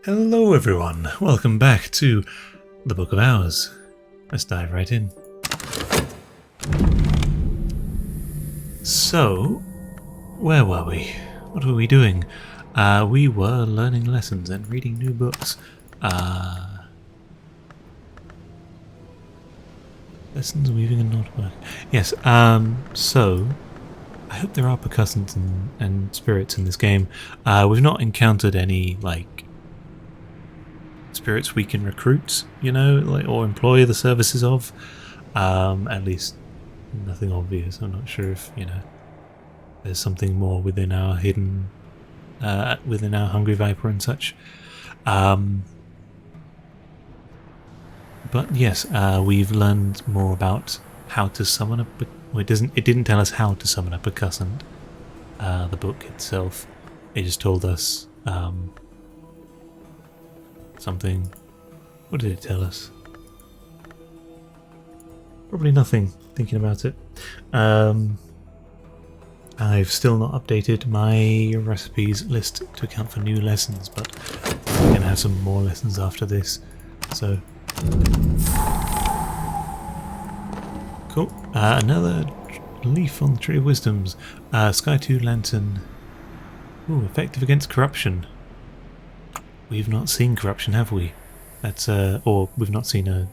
Hello everyone, welcome back to the Book of Hours. Let's dive right in. So, where were we? What were we doing? We were learning lessons and reading new books. Lessons, weaving and knotwork. Yes, so I hope there are percussants and spirits in this game. We've not encountered any, spirits we can recruit, or employ the services of. At least nothing obvious. I'm not sure if, there's something more within our hidden, within our Hungry Viper and such. But yes, we've learned more about how to summon a... Well, it didn't tell us how to summon a percussant, the book itself. It just told us something. What did it tell us? Probably nothing, thinking about it. I've still not updated my recipes list to account for new lessons, but we're going to have some more lessons after this. So, cool. Another leaf on the Tree of Wisdoms. Sky 2 Lantern. Ooh, effective against corruption. We've not seen corruption, have we? That's or we've not seen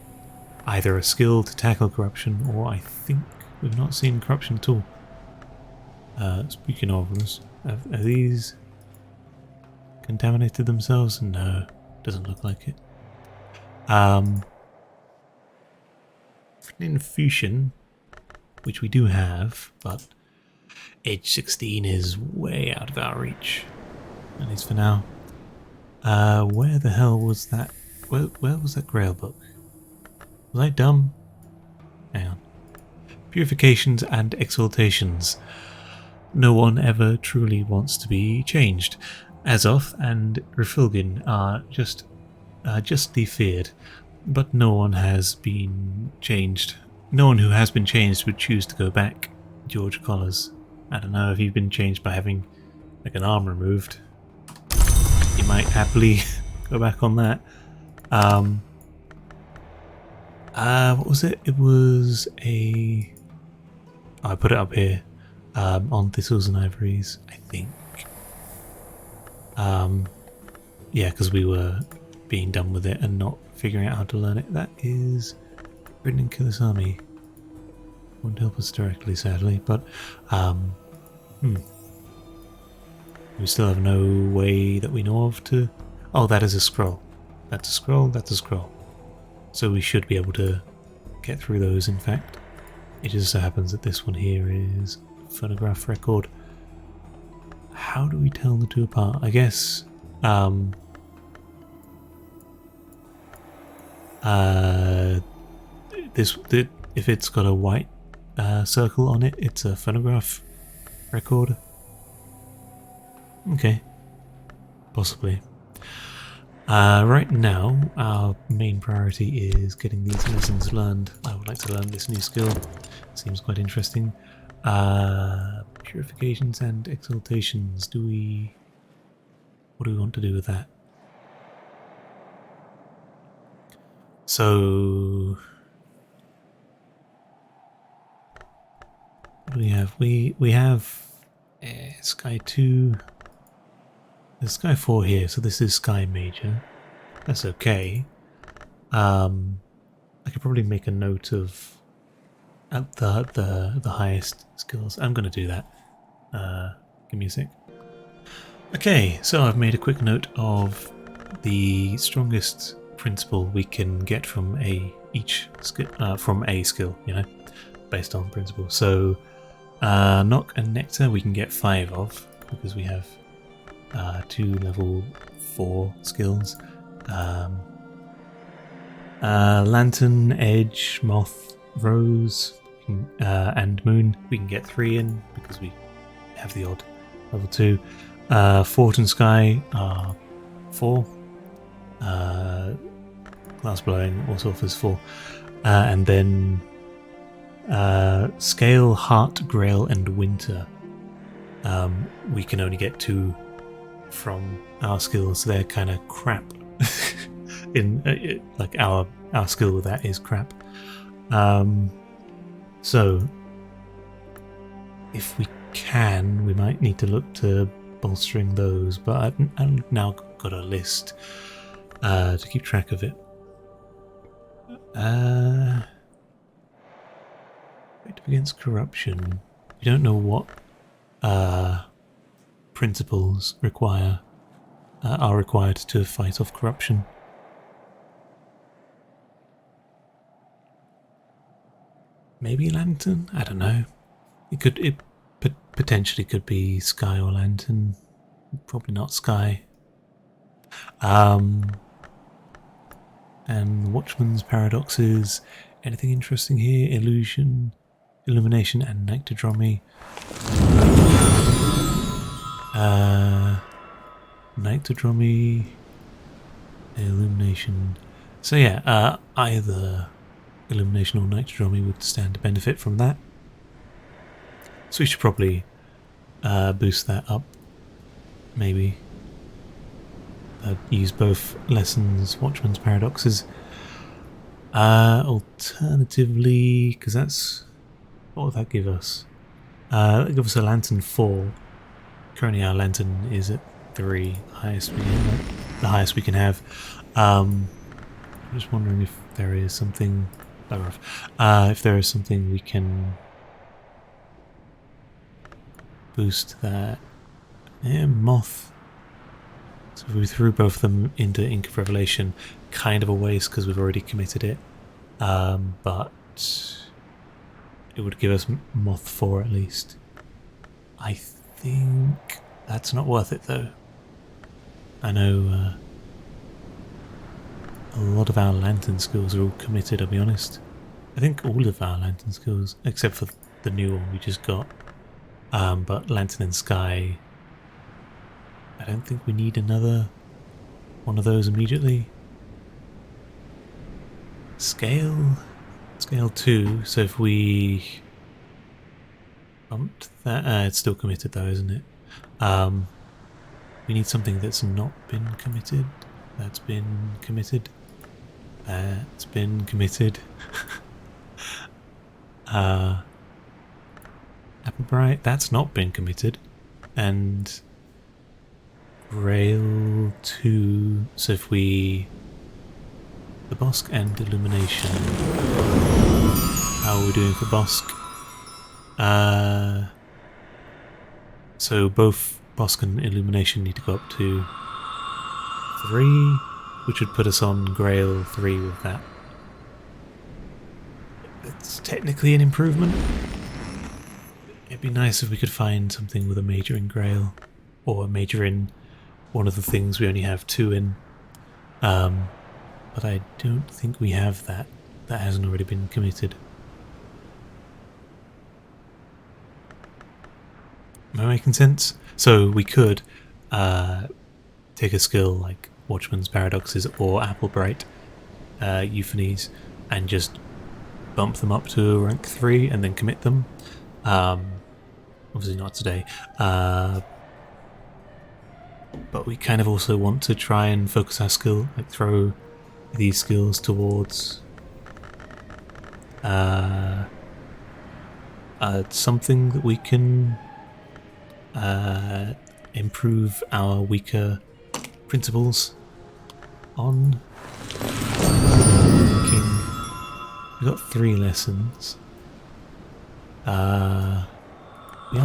either a skill to tackle corruption, or I think we've not seen corruption at all. Speaking of this, are these contaminated themselves? No, doesn't look like it. Infusion, which we do have, but age 16 is way out of our reach, at least for now. Where the hell was that? Where was that Grail book? Was I dumb? Hang on. Purifications and exaltations. No one ever truly wants to be changed. Azoth and Rifilgin are justly feared, but no one has been changed. No one who has been changed would choose to go back. George Collars. I don't know if you've been changed by having an arm removed. You might happily go back on that. What was it? It was a... Oh, I put it up here. On Thistles and Ivories, I think. Yeah, because we were being done with it and not figuring out how to learn it. That is written in Kilisami. Won't help us directly, sadly, but we still have no way that we know of to... Oh, that is a scroll. That's a scroll, that's a scroll. So we should be able to get through those, in fact. It just so happens that this one here is phonograph record. How do we tell the two apart? I guess if it's got a white circle on it, it's a phonograph record. Okay, possibly. Right now, our main priority is getting these lessons learned. I would like to learn this new skill. Seems quite interesting. Purifications and exaltations. What do we want to do with that? So, what do we have? We have Sky 2. There's Sky 4 here, so this is Sky Major. That's okay. I could probably make a note of the highest skills. I'm going to do that. Give me a sec. Okay, so I've made a quick note of the strongest principle we can get from each skill, based on principle. So, Knock and Nectar we can get 5 of, because we have 2 level 4 skills. Lantern, Edge, Moth, Rose, and Moon we can get 3 in, because we have the odd level 2. Fort and Sky are 4. Glass Blowing also offers 4. And then Scale, Heart, Grail, and Winter. We can only get 2 from our skills. They're kind of crap. In like our skill with that is crap. So if we can, we might need to look to bolstering those. But I've now got a list to keep track of it. Effective against corruption. We don't know what principles are required to fight off corruption. Maybe lantern? I don't know. It potentially could be sky or lantern. Probably not sky. And Watchman's paradoxes. Anything interesting here? Illusion, illumination, and nyctodromy. Nyctodromy, illumination. So yeah, either illumination or nyctodromy would stand to benefit from that. So we should probably boost that up, maybe. Use both lessons, Watchman's paradoxes. Alternatively, because that's... what would that give us? That'll give us a lantern 4. Currently our lantern is at 3, the highest we can have. I'm just wondering if there is something... if there is something we can boost that. Yeah, moth. So we threw both of them into Ink of Revelation. Kind of a waste because we've already committed it. But it would give us moth 4 at least. I think that's not worth it though. I know a lot of our lantern skills are all committed, I'll be honest. I think all of our lantern skills, except for the new one we just got. But lantern and sky, I don't think we need another one of those immediately. Scale 2, so if we bumped that, it's still committed though, isn't it? We need something that's not been committed. That's been committed. That's been committed. Applebright, that's not been committed. And Rail 2, so if we... the Bosk and Illumination. How are we doing for Bosk? So both Bosk and Illumination need to go up to 3, which would put us on Grail 3 with that. It's technically an improvement. It'd be nice if we could find something with a major in Grail, or a major in one of the things we only have 2 in. But I don't think we have that. That hasn't already been committed. Am I making sense? So we could take a skill like Watchman's Paradoxes or Applebright Euphonies and just bump them up to rank 3 and then commit them. Obviously not today. But we kind of also want to try and focus our skill, like throw these skills towards something that we can improve our weaker principles on. We've got 3 lessons. We are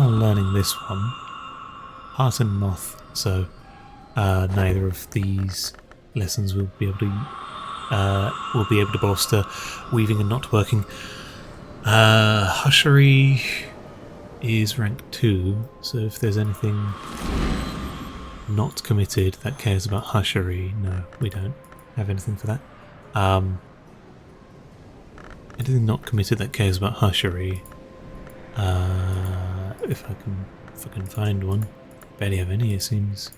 learning this one. Heart and Moth, so neither of these lessons will be able to bolster weaving and not working. Hushery is rank 2, so if there's anything not committed that cares about Hushery, no, we don't have anything for that. Anything not committed that cares about Hushery, if I can find one. Barely have any, it seems.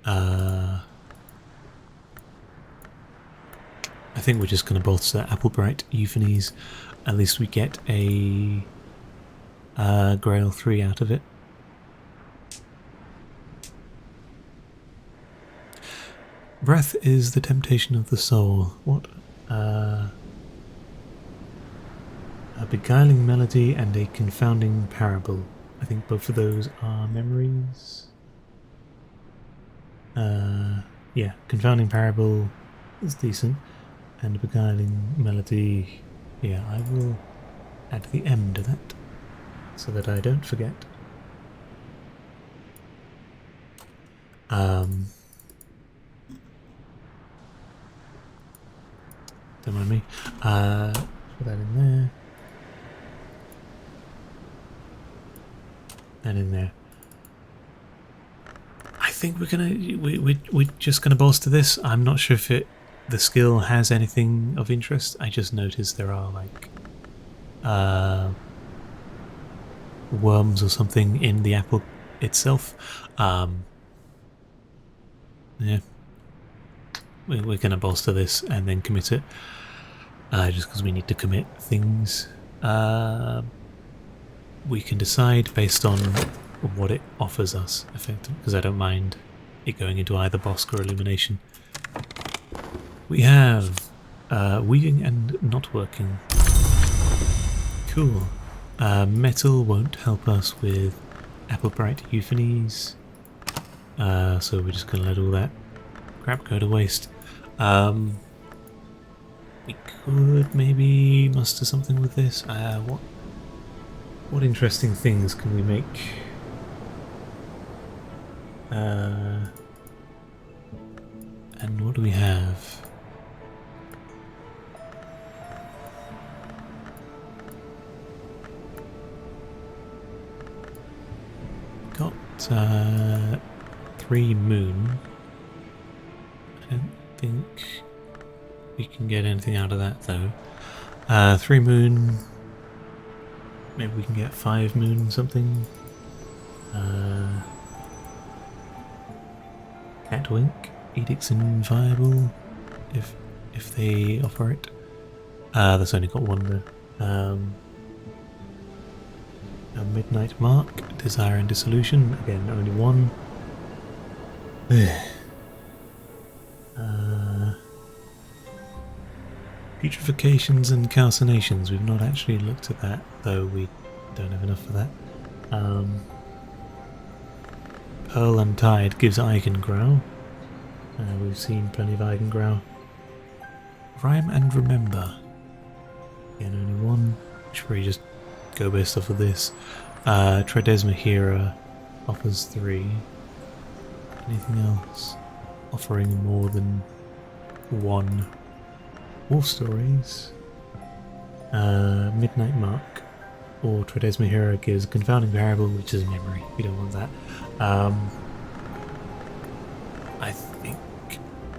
I think we're just going to bolster Applebright Euphonies. At least we get a Grail 3 out of it. Breath is the temptation of the soul. What? A beguiling melody and a confounding parable. I think both of those are memories. Yeah, confounding parable is decent, and a beguiling melody. Yeah, I will add the M to that so that I don't forget. Don't mind me. Put that in there. And in there. I think we're just gonna bolster this. I'm not sure if the skill has anything of interest. I just noticed there are like worms or something in the apple itself. Yeah, we're gonna bolster this and then commit it. Just because we need to commit things. We can decide based on what it offers us, effectively, because I don't mind it going into either Bosk or Illumination. We have weeding and not working. Cool. Metal won't help us with Applebright Euphonies, so we're just going to let all that crap go to waste. We could maybe muster something with this. What interesting things can we make? And what do we have? Got 3 moon. I don't think we can get anything out of that though. 3 moon. Maybe we can get 5 moon something. Catwink, Edicts Inviolable, if they offer it. That's only got 1 though. A Midnight Mark, Desire and Dissolution, again only 1. Putrefacitions and calcinations, we've not actually looked at that, though we don't have enough for that. Pearl Untied gives Eigengrow. We've seen plenty of Eigengrow. Rhyme and Remember. Again, only 1. Should probably just go based off of this. Tridesmahira offers 3. Anything else offering more than 1? Wolf Stories. Midnight Mark. Or Tridesmahira gives Confounding Parable, which is a memory. We don't want that. I think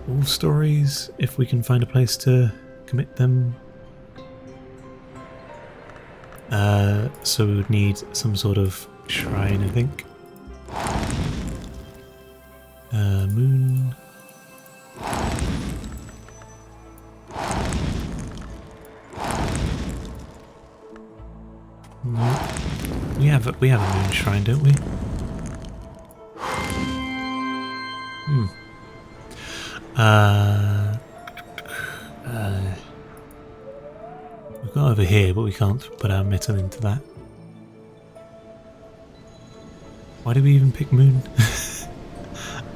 Wolf Stories, if we can find a place to commit them. So we would need some sort of shrine, I think. Moon. No. We have a moon shrine, don't we? We've got over here, but we can't put our metal into that. Why did we even pick moon?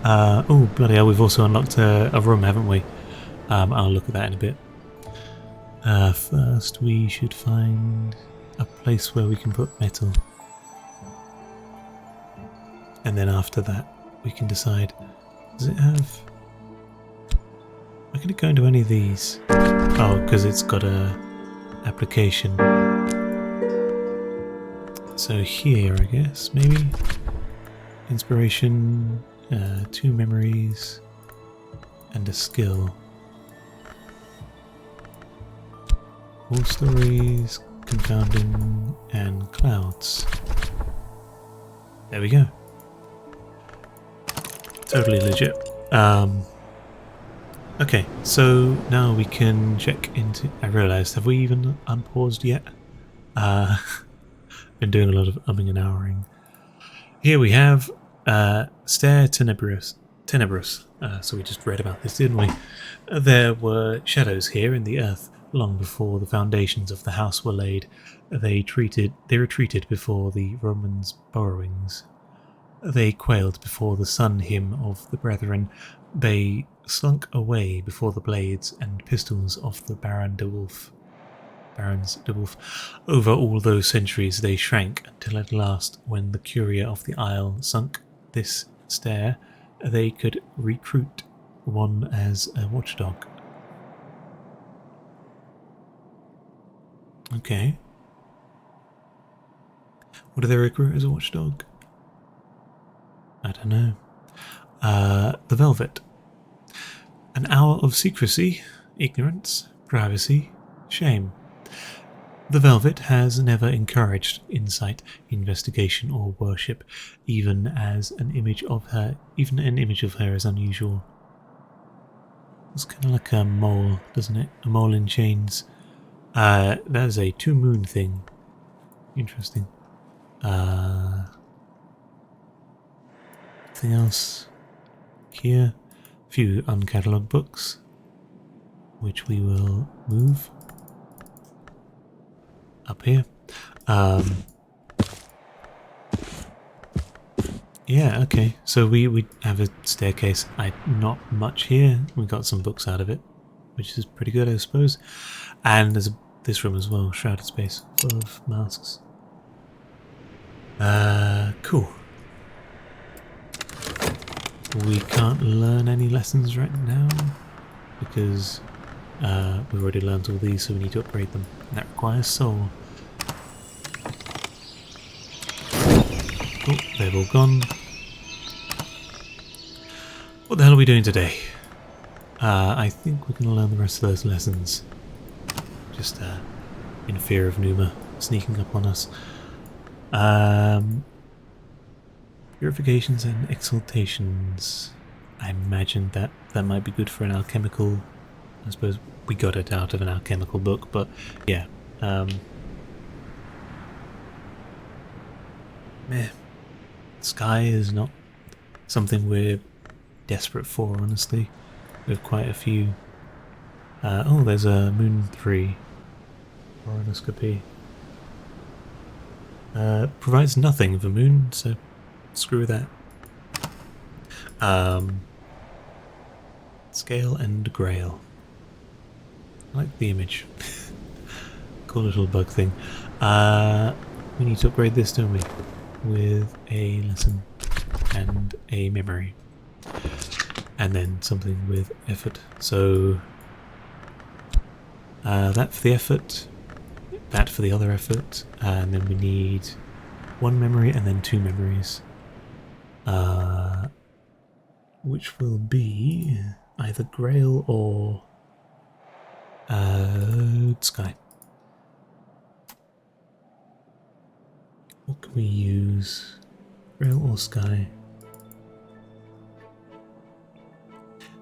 Oh, bloody hell, we've also unlocked a room, haven't we? I'll look at that in a bit. First, we should find a place where we can put metal. And then after that, we can decide, does it have... Why can it go into any of these? Oh, because it's got a application. So here, I guess, maybe? Inspiration, 2 memories, and a skill. All stories, confounding, and clouds. There we go. Totally legit. Okay, so now we can check into... I realised, have we even unpaused yet? Been doing a lot of umming and ahhing. Here we have Stare Tenebrous. tenebrous. So we just read about this, didn't we? There were shadows here in the earth long before the foundations of the house were laid. They retreated before the Romans' burrowings. They quailed before the sun hymn of the brethren. They slunk away before the blades and pistols of the Barons de Wolf. Over all those centuries they shrank until at last, when the courier of the isle sunk this stair, they could recruit one as a watchdog. Okay. What do they recruit as a watchdog? I don't know. The Velvet. An hour of secrecy, ignorance, privacy, shame. The Velvet has never encouraged insight, investigation, or worship, even an image of her is unusual. It's kind of like a mole, doesn't it? A mole in chains. That is a 2 moon thing. Interesting. Anything else here? A few uncatalogued books, which we will move up here. Yeah, okay. So we have a staircase. Not much here. We got some books out of it, which is pretty good, I suppose. And there's this room as well, shrouded space full of masks. Cool. We can't learn any lessons right now because we've already learned all these, so we need to upgrade them. And that requires soul. Oh, they've all gone. What the hell are we doing today? I think we're going to learn the rest of those lessons. Just in fear of Numa sneaking up on us. Purifications and exaltations. I imagine that might be good for an alchemical. I suppose we got it out of an alchemical book, but yeah. Meh. Sky is not something we're desperate for, honestly. We have quite a few. Oh, there's a Moon 3 orotoscopy. Provides nothing of a moon, so screw that. Scale and Grail. I like the image. Cool little bug thing. We need to upgrade this, don't we? With a lesson and a memory. And then something with effort. So that for the effort, that for the other effort, and then we need 1 memory and then 2 memories. Which will be either Grail or Sky. What can we use? Grail or Sky?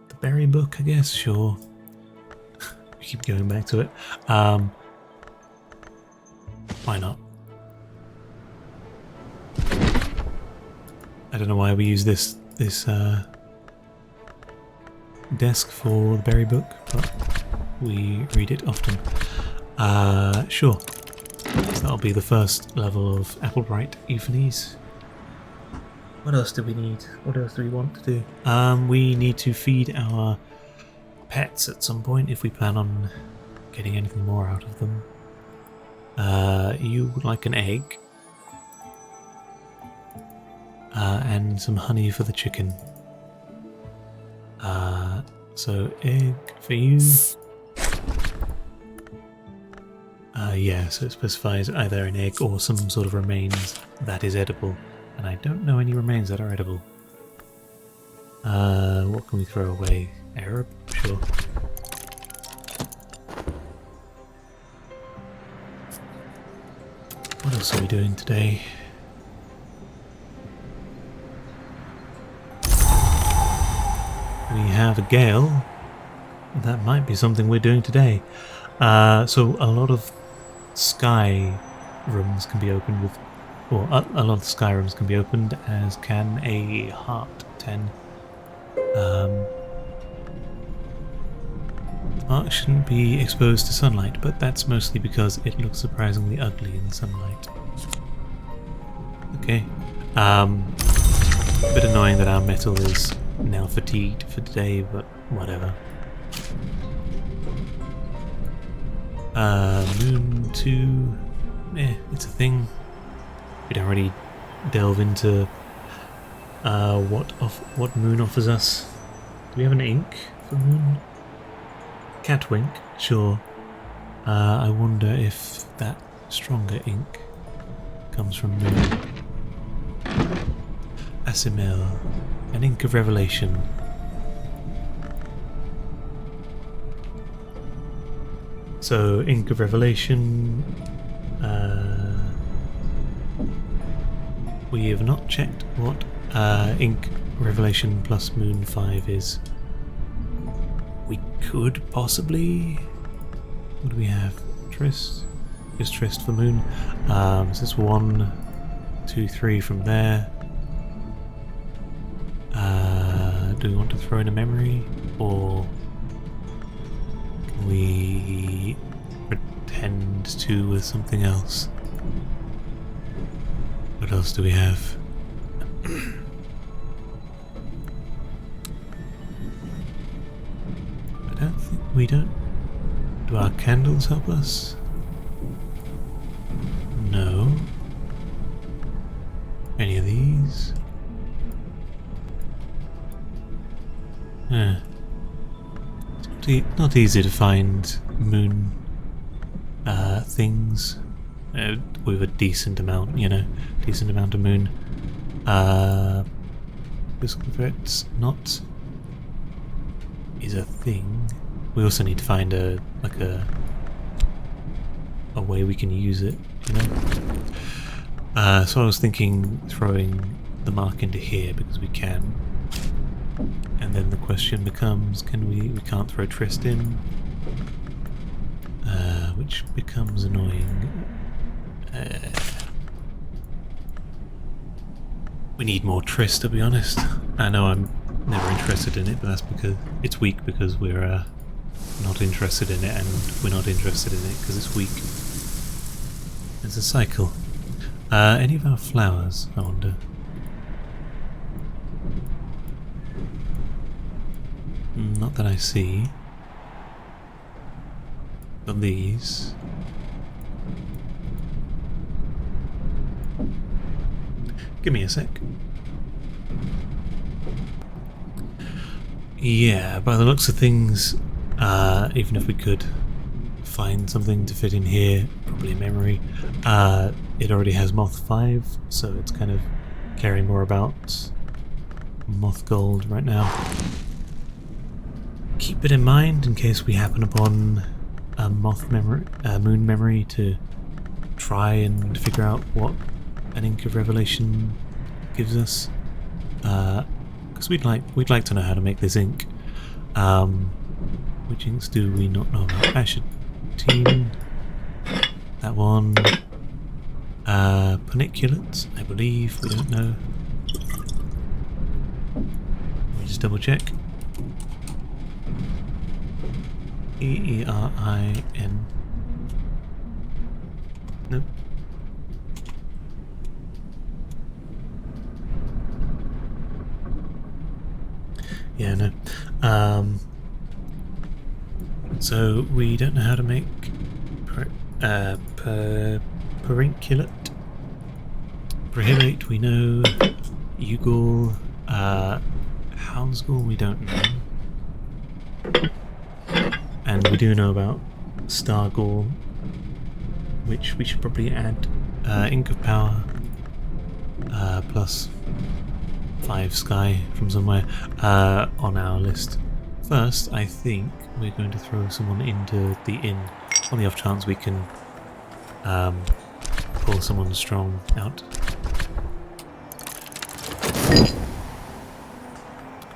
The Berry Book, I guess, sure. We keep going back to it. Why not? I don't know why we use this desk for the Berry Book, but we read it often. Sure. So that'll be the first level of Applebright Euphonies. What else do we need? What else do we want to do? We need to feed our pets at some point if we plan on getting anything more out of them. You would like an egg. And some honey for the chicken. So egg for you. Yeah, so it specifies either an egg or some sort of remains that is edible. And I don't know any remains that are edible. What can we throw away? Arab? Sure. What else are we doing today? We have a gale. That might be something we're doing today. So a lot of sky rooms can be opened with, or a lot of sky rooms can be opened, as can a Heart 10. Art shouldn't be exposed to sunlight, but that's mostly because it looks surprisingly ugly in sunlight. Okay. A bit annoying that our metal is now fatigued for today, but whatever. Moon 2... it's a thing. We don't really delve into what Moon offers us. Do we have an ink for Moon? Catwink, sure. I wonder if that stronger ink comes from Moon. Asimel, an ink of revelation. So, ink of revelation. We have not checked what ink revelation plus Moon 5 is. We could possibly... What do we have? Trist? Just Trist for Moon. So it's 1, 2, 3 from there. Do we want to throw in a memory? Or can we pretend to with something else? What else do we have? I don't think we don't. Do our candles help us? No. Any of these? It's not easy to find moon things with a decent amount, decent amount of moon. Physical threats not is a thing. We also need to find a way we can use it, So I was thinking throwing the mark into here because we can. And then the question becomes, we can't throw Trist in, which becomes annoying. We need more Trist, to be honest. I know I'm never interested in it, but that's because it's weak because we're not interested in it, and we're not interested in it because it's weak. It's a cycle. Any of our flowers, I wonder? Not that I see. But these. Give me a sec. Yeah, by the looks of things, even if we could find something to fit in here, probably a memory, it already has Moth 5, so it's kind of caring more about Moth Gold right now. Keep it in mind in case we happen upon a Moon memory to try and figure out what an Ink of Revelation gives us, because we'd like to know how to make this ink. Which inks do we not know about? Ashetine, that one. Paniculate, I believe. We don't know. Let me just double check. E-E-R-I-N. Nope. Yeah, no. So we don't know how to make Perinculate. Prohibate, we know. Ugal. Houndsgall, we don't know. And we do know about Stargall, which we should probably add Ink of Power plus 5 Sky from somewhere on our list. First, I think we're going to throw someone into the inn on the off chance we can pull someone strong out.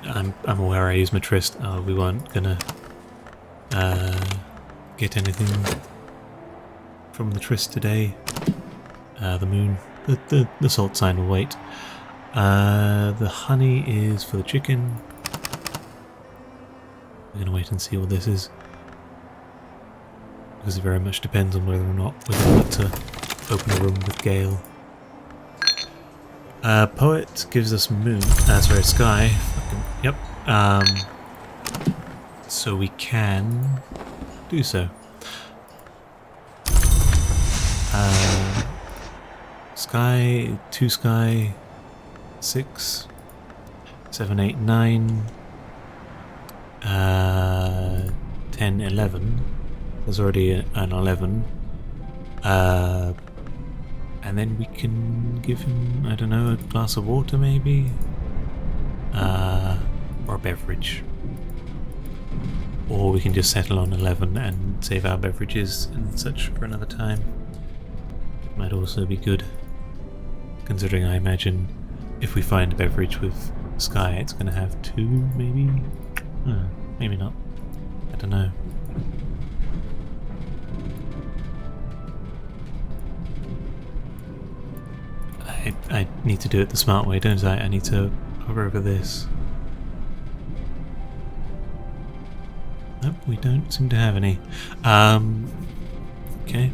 I'm aware I used my Trist. We weren't gonna get anything from the Trist today. The moon, the salt sign will wait. The honey is for the chicken. We're going to wait and see what this is. Because it very much depends on whether or not we're going to open a room with Gale. Poet gives us moon. Sorry, sky. Yep. So we can do so. Sky, 2 sky, 6, 7, 8, 9, 10, 11. There's already an 11. And then we can give him, I don't know, a glass of water maybe? Or a beverage. Or we can just settle on 11 and save our beverages and such for another time. It might also be good. Considering I imagine if we find a beverage with Sky, it's going to have 2 maybe? Maybe not. I don't know. I need to do it the smart way, don't I? I need to hover over this. Nope, we don't seem to have any. Okay.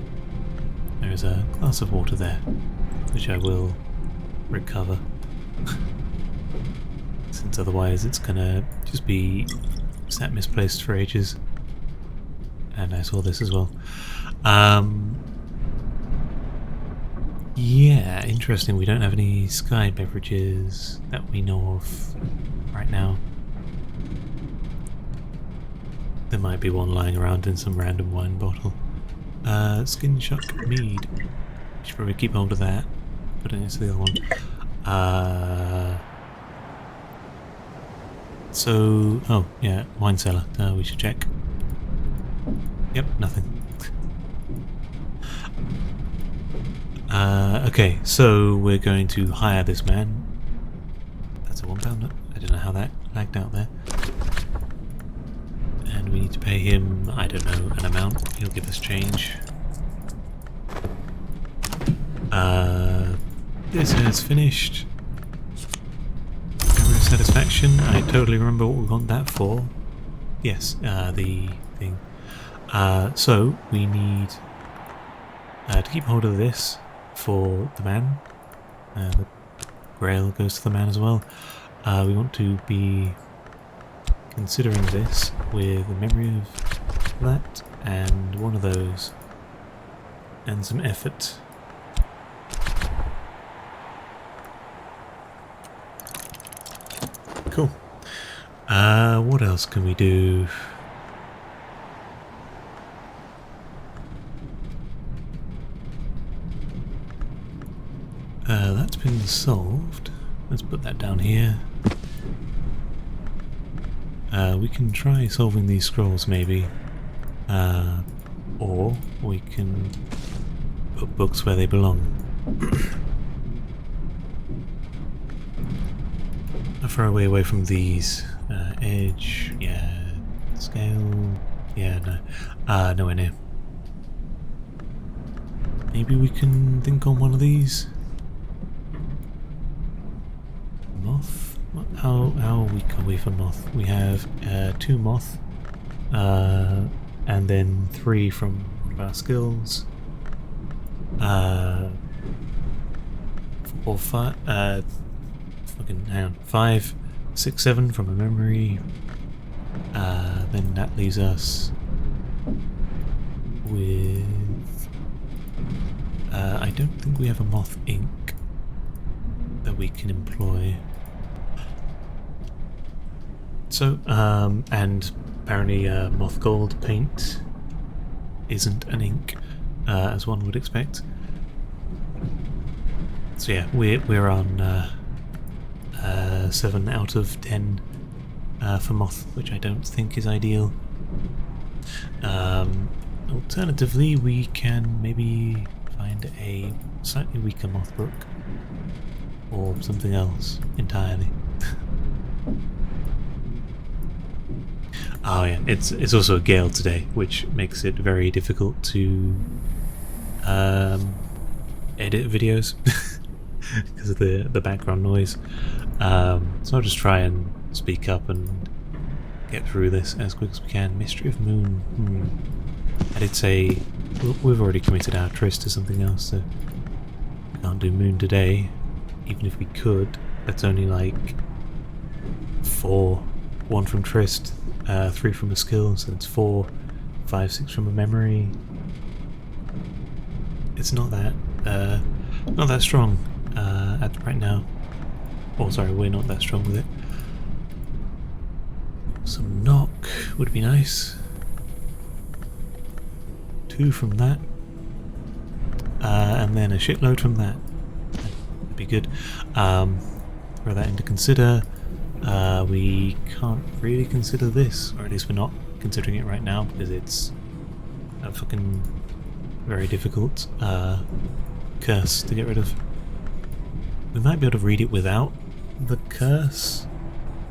There's a glass of water there, which I will recover. Since otherwise it's gonna just be sat misplaced for ages. And I saw this as well. Yeah, interesting. We don't have any Sky beverages that we know of right now. There might be one lying around in some random wine bottle. Skin Shuck Mead. Should probably keep hold of that. Put it into the other one. So, oh yeah, wine cellar. We should check. Yep, nothing. Okay, so we're going to hire this man. That's a £1. I don't know how that lagged out there. And we need to pay him, I don't know, an amount. He'll give us change. This is finished. Memory of satisfaction. I totally remember what we want that for. Yes, the thing. So we need to keep hold of this for the man. The grail goes to the man as well. We want to be considering this with a memory of that and one of those and some effort. Cool. What else can we do? That's been solved. Let's put that down here. We can try solving these scrolls maybe. Or we can put books where they belong. How far away from these? Edge, yeah. Scale, yeah, no. Nowhere near. Maybe we can think on one of these? Moth? How weak are we for moth? We have 2 moth, and then 3 from one of our skills. Or 5, hang on, 5, 6, 7 from a memory. Then that leaves us with... I don't think we have a moth ink that we can employ. So, and apparently moth gold paint isn't an ink, as one would expect. So yeah, we're on 7 out of 10 for moth, which I don't think is ideal. Alternatively, we can maybe find a slightly weaker moth book or something else entirely. Oh yeah, it's also a gale today, which makes it very difficult to edit videos because of the background noise. So I'll just try and speak up and get through this as quick as we can. Mystery of Moon. I did say we've already committed our tryst to something else, so we can't do Moon today. Even if we could, that's only like 4. 1 from tryst, 3 from a skill, so it's 4, 5, 6 from a memory. It's not that strong at right now. Oh, sorry, we're not that strong with it. Some knock would be nice. 2 from that, and then a shitload from that. That'd be good. Throw that into consider. We can't really consider this, or at least we're not considering it right now because it's a fucking very difficult curse to get rid of. We might be able to read it without the curse,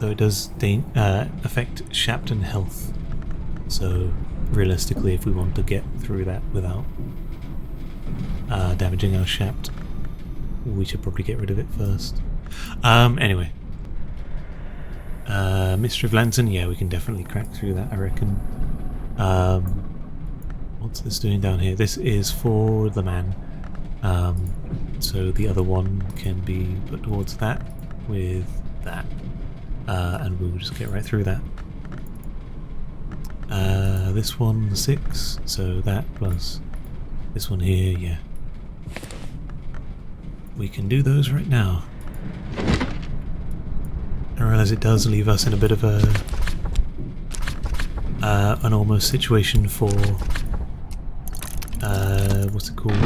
though it does affect Shapt and health. So realistically, if we want to get through that without damaging our Shapt, we should probably get rid of it first. Anyway. Mystery of Lantern, yeah, we can definitely crack through that, I reckon. What's this doing down here? This is for the man. So the other one can be put towards that with that. And we'll just get right through that. This one, 6, so that plus this one here, yeah. We can do those right now. I realise it does leave us in a bit of a an almost situation for what's it called?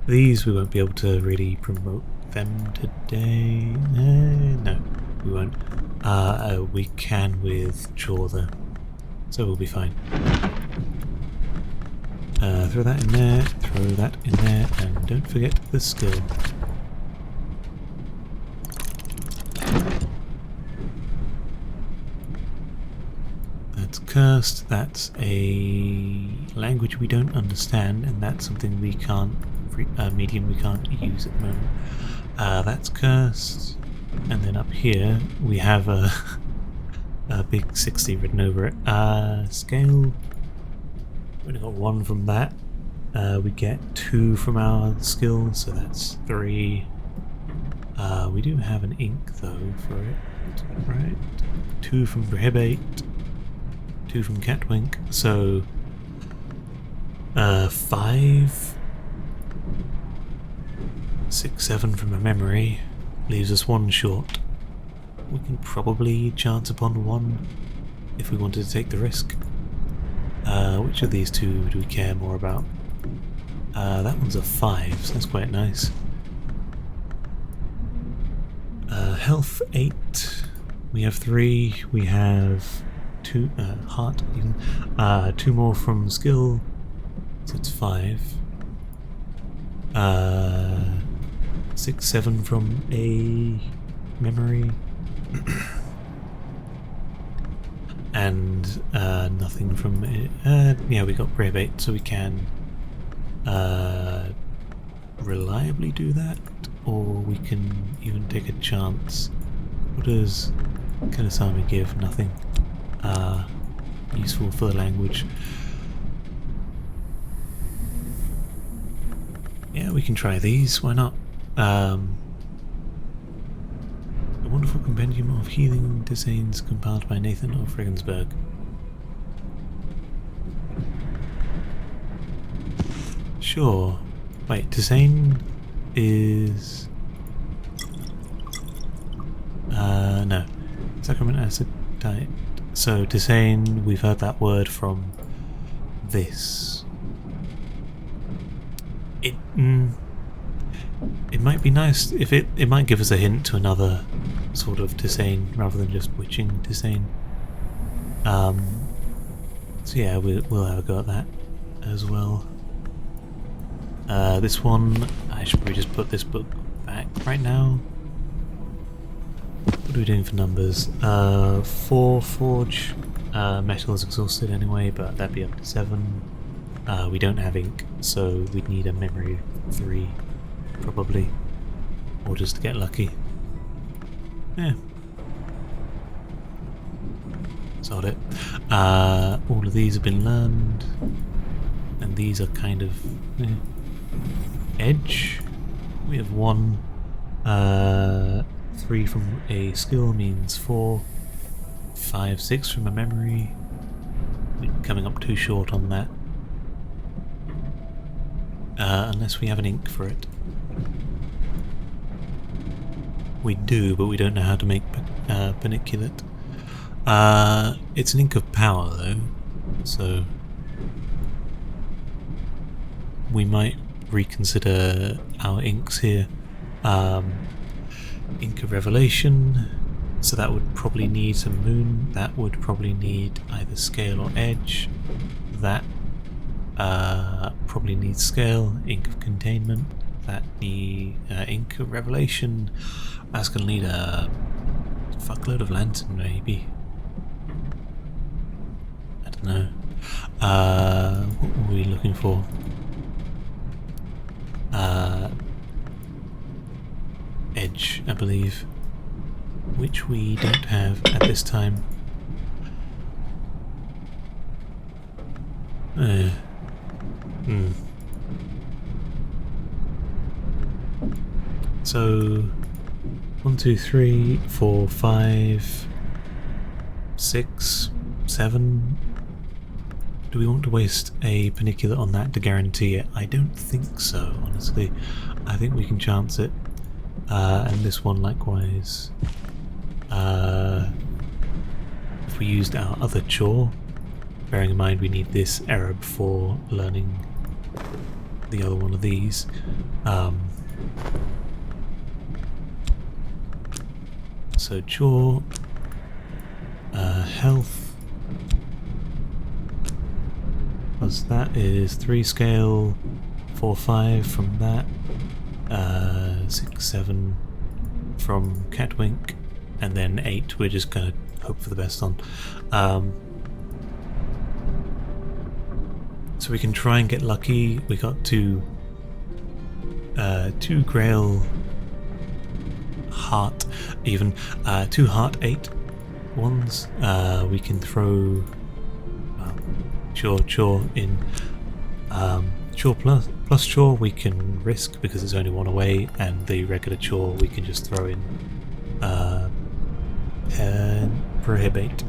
These we won't be able to really promote them today. No, we won't. We can with Jaw though, so we'll be fine. Throw that in there, throw that in there, and don't forget the skill. Cursed, that's a language we don't understand, and that's something we can't, medium we can't use at the moment. That's cursed, and then up here we have a big 60 written over it. Scale, we only got 1 from that. We get 2 from our skill, so that's 3. We do have an ink though for it, right? 2 from Prohibate. 2 from Catwink, so 5, 6, 7 from a memory leaves us 1 short. We can probably chance upon 1 if we wanted to take the risk. Which of these 2 do we care more about? That one's a 5, so that's quite nice. Health 8. We have 3. We have 2 heart even. 2 more from skill, so it's 5. 6, 7 from a memory, and nothing from it. Yeah, we got Brave 8, so we can reliably do that, or we can even take a chance. What does Kanasami give? Nothing. Useful for the language. Yeah, we can try these, why not? A wonderful compendium of healing designs compiled by Nathan of Regensburg. Sure. Wait, design is... no. Sacrament acid diet. So, Tisane, we've heard that word from this. It might be nice if it might give us a hint to another sort of Tisane rather than just witching Tisane. So yeah, we'll have a go at that as well. This one, I should probably just put this book back right now. What are we doing for numbers? 4 forge. Metal is exhausted anyway, but that'd be up to 7. We don't have ink, so we'd need a memory 3, probably. Or just to get lucky. Yeah. sod it. All of these have been learned, and these are kind of edge. We have 1. 3 from a skill means 4. 5, 6 from a memory. We're coming up too short on that. Unless we have an ink for it. We do, but we don't know how to make paniculate. It's an ink of power though, so we might reconsider our inks here. Ink of Revelation, so that would probably need some moon, that would probably need either scale or edge, that probably needs scale. Ink of Containment, that need Ink of Revelation, that's going to need a fuckload of lantern maybe. I don't know. What were we looking for? Edge, I believe, which we don't have at this time. So 1, 2, 3, 4, 5, 6, 7. Do we want to waste a paniculate on that to guarantee it? I don't think so, honestly. I think we can chance it. And this one likewise. If we used our other chore, bearing in mind we need this Arab for learning the other one of these. So chore, health, plus that is 3 scale, 4, 5 from that, 6, 7 from Catwink, and then 8 we're just going to hope for the best on. So we can try and get lucky. We got two Grail Heart, even 2 Heart 8 ones. We can throw Chore in. Chore plus Chore we can risk because it's only 1 away, and the regular Chore we can just throw in Prohibate.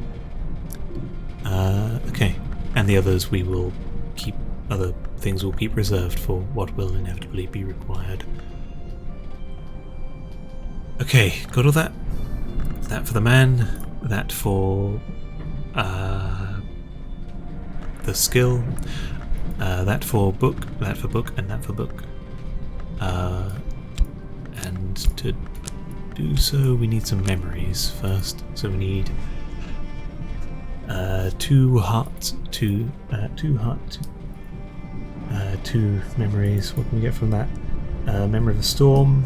Okay, and the others we will keep, other things will keep reserved for what will inevitably be required. Okay, got all that? That for the man, that for the skill, that for book, that for book, and that for book. And to do so we need some memories first, so we need 2 heart, 2 memories. What can we get from that? Memory of a Storm,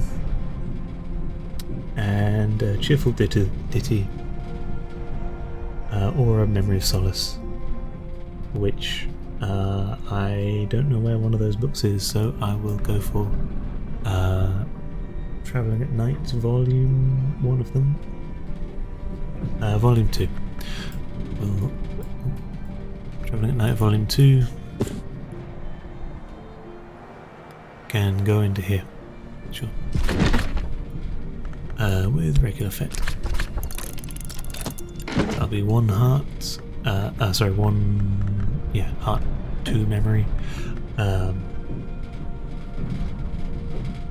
and Cheerful Ditty, or a Memory of Solace, which I don't know where one of those books is, so I will go for Travelling at Night, volume 1 of them. Volume 2. Well, Travelling at Night, volume 2 can go into here. Sure. With regular effect. That'll be 1 heart. Sorry, 1. Yeah, heart 2 memory.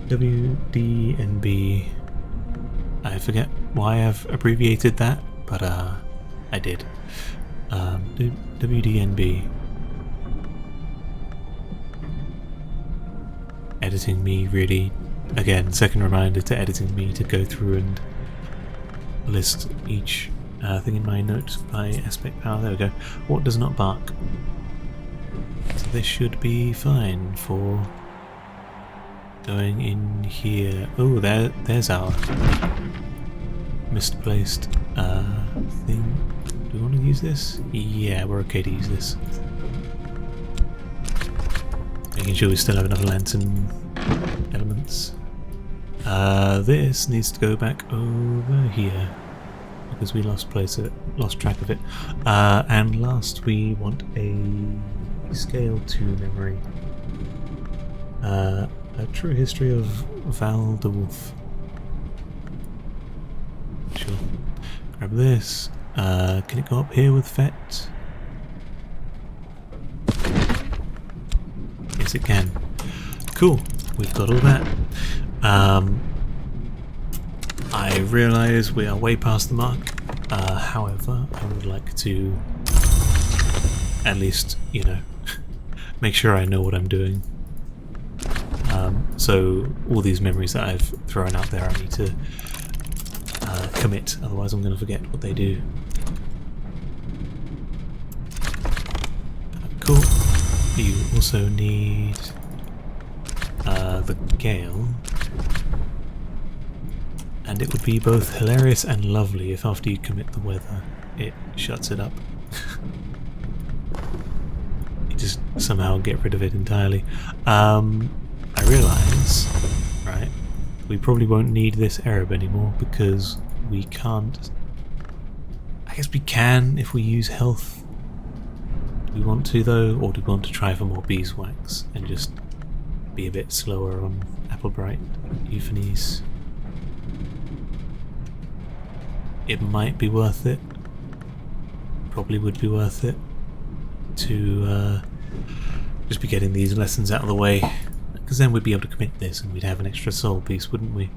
W, D, and B. I forget why I've abbreviated that, but I did. W, D, and B. Editing me really, again, second reminder to editing me to go through and list each thing in my notes by aspect power. There we go. What does not bark? So this should be fine for going in here. Oh, there's our misplaced thing. Do we want to use this? Yeah, we're okay to use this. Making sure we still have enough lantern elements. This needs to go back over here. because we lost track of it. And last we want a scale 2 memory. A true history of Val the Wolf. Sure. Grab this. Can it go up here with Fett? Yes, it can. Cool. We've got all that. I realise we are way past the mark. However, I would like to at least, you know, make sure I know what I'm doing. So all these memories that I've thrown out there, I need to commit, otherwise I'm going to forget what they do. Cool. You also need the Gale, and it would be both hilarious and lovely if after you commit the weather it shuts it up. You just somehow get rid of it entirely. I realise, right, we probably won't need this Arab anymore because we can't. I guess we can if we use health. Do we want to though, or do we want to try for more beeswax and just be a bit slower on Applebright, Euphanies? It might be worth it. Probably would be worth it to just be getting these lessons out of the way, because then we'd be able to commit this and we'd have an extra soul piece, wouldn't we?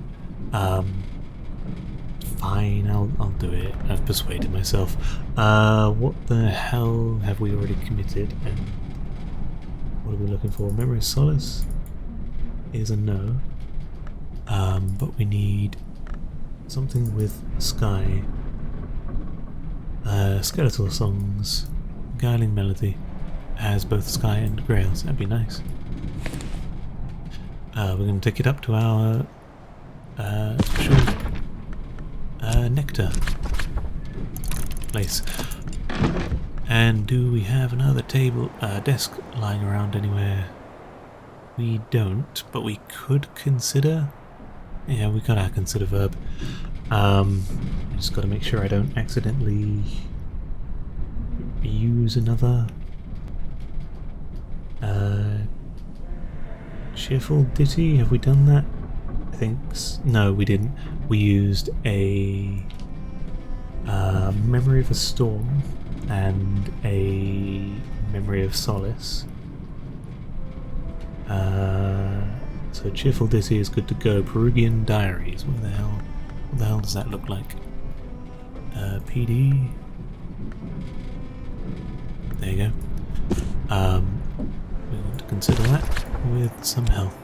Fine, I'll do it. I've persuaded myself. What the hell have we already committed? And what are we looking for? Memory of Solace is a no. But we need something with Sky. Skeletal Songs. Guiling Melody has both Sky and Grails. That'd be nice. We're going to take it up to our special nectar place. And do we have another desk lying around anywhere? We don't, but we could consider. Yeah, we got our consider verb. Just got to make sure I don't accidentally use another cheerful ditty. Have we done that? I think no, we didn't. We used a Memory of a Storm and a Memory of Solace. So cheerful ditty is good to go. Peruvian Diaries. What the hell does that look like? PD. There you go. We want to consider that with some health.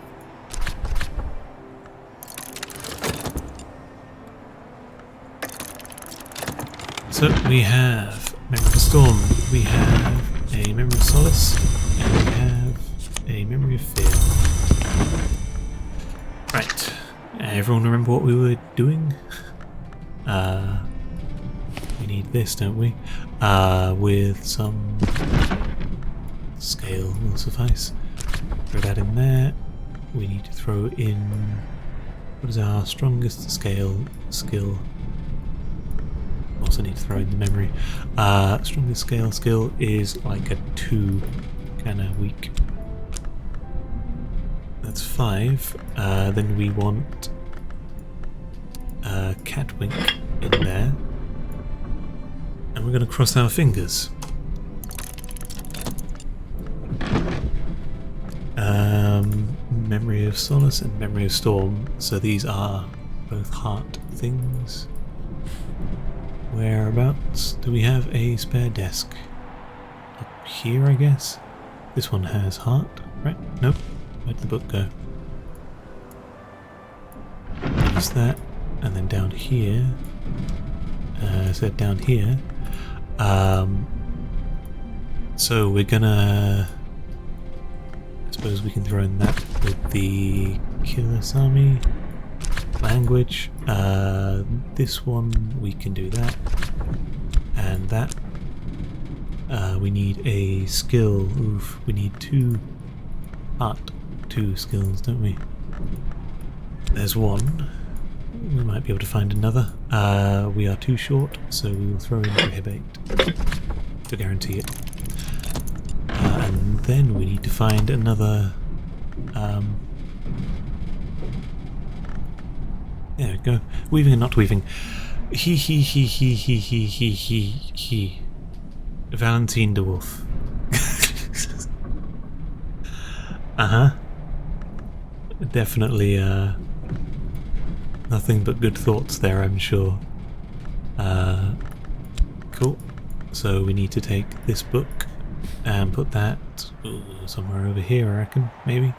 So we have Memory of a Storm, we have a Memory of Solace, and we have a Memory of Fear. Right, everyone remember what we were doing? We need this, don't we? With some scale will suffice. Throw that in there. We need to throw in, what is our strongest scale skill? Also need to throw in the memory. Strongest scale skill is like a 2, kind of weak. That's 5. Then we want Catwink in there. And we're going to cross our fingers. Memory of Solace and Memory of Storm. So these are both heart things. Whereabouts do we have a spare desk? Up here, I guess? This one has heart, right? Nope. Where'd the book go? There's that. And then down here. So down here. So we're gonna... I suppose we can throw in that with the Kilasami language. This one we can do that. And that. We need a skill. Oof, we need 2 skills, don't we? There's one. we might be able to find another. We are too short, so we will throw in prohibate to guarantee it. And then we need to find another. There we go. Weaving and not weaving. He. Valentine de Wolf. Definitely nothing but good thoughts there, I'm sure. Cool. So we need to take this book and put that somewhere over here, I reckon, maybe.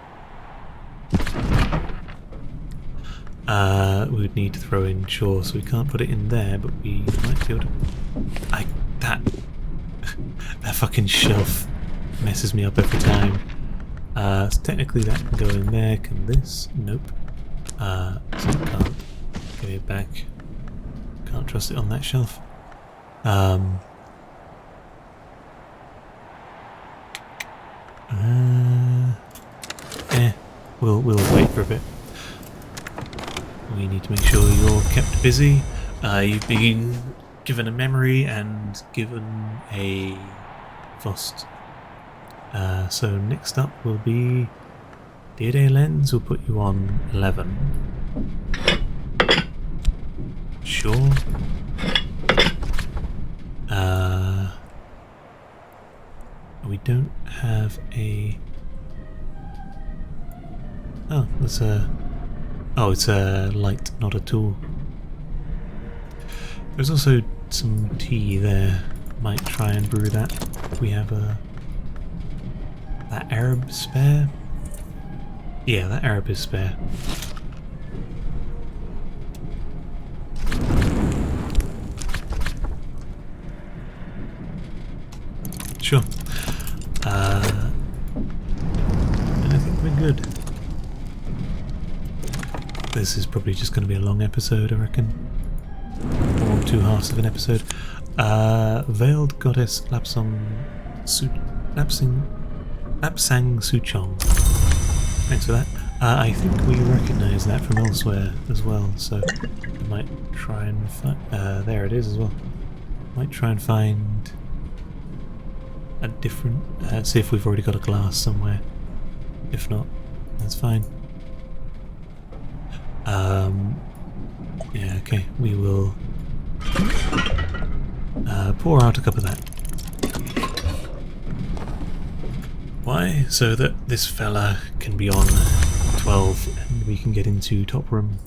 We would need to throw in shore, so we can't put it in there, but we might be able to... that fucking shelf messes me up every time. So technically that can go in there. Can this? Nope. So I can't give it back. Can't trust it on that shelf. We'll wait for a bit. We need to make sure you're kept busy. You've been given a memory and given a Fost. So next up will be Dear Day Lens. We'll put you on 11. Sure. We don't have a... Oh, that's a... Oh, it's a light, not a tool. There's also some tea there. Might try and brew that. We have that Arab spare? Yeah, that Arab is spare. Sure. And I think we're good. This is probably just going to be a long episode, I reckon. Or 2 halves of an episode. Veiled Goddess Lapsang Suchong. Thanks for that. I think we recognise that from elsewhere as well, so we might try and find... there it is as well. Might try and find a different... see if we've already got a glass somewhere. If not, that's fine. Yeah, okay, we will pour out a cup of that. Why? So that this fella can be on 12 and we can get into top room.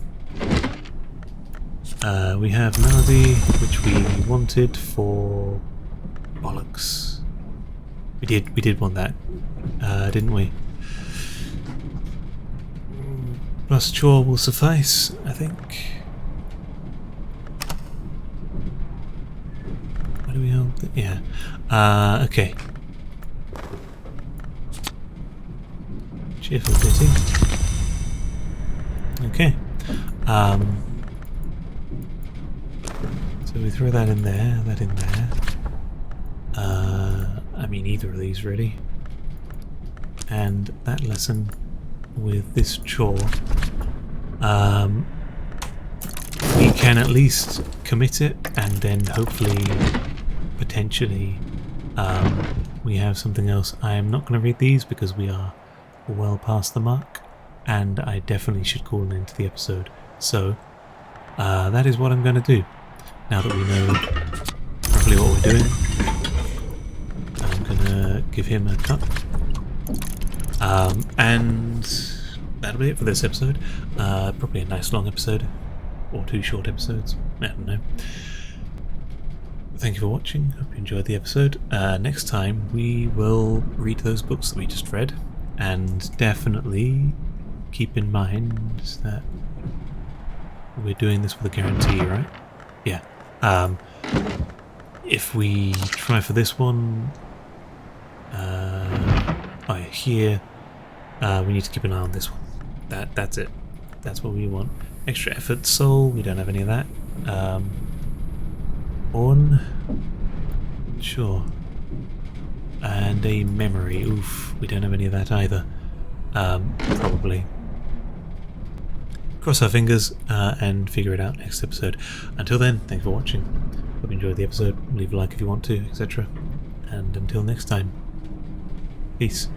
We have Melody, which we wanted for bollocks. We did want that, didn't we? Plus chore will suffice, I think. What do we hold? Yeah. Okay. Cheerful ditty. Okay. So we throw that in there, that in there. I mean either of these really. And that lesson with this chore. We can at least commit it and then hopefully potentially we have something else. I am not going to read these because we are well past the mark and I definitely should call an end to the episode. So that is what I'm going to do. Now that we know roughly what we're doing, I'm going to give him a cup. And that'll be it for this episode. Probably a nice long episode. Or 2 short episodes. I don't know. Thank you for watching. Hope you enjoyed the episode. Next time we will read those books that we just read. And definitely keep in mind that we're doing this with a guarantee, right? Yeah. If we try for this one... here... we need to keep an eye on this one. That's it. That's what we want. Extra effort, soul, we don't have any of that. On, sure. And a memory, oof, we don't have any of that either. Probably. cross our fingers and figure it out next episode. Until then, thanks for watching. Hope you enjoyed the episode. Leave a like if you want to, etc. And until next time, peace.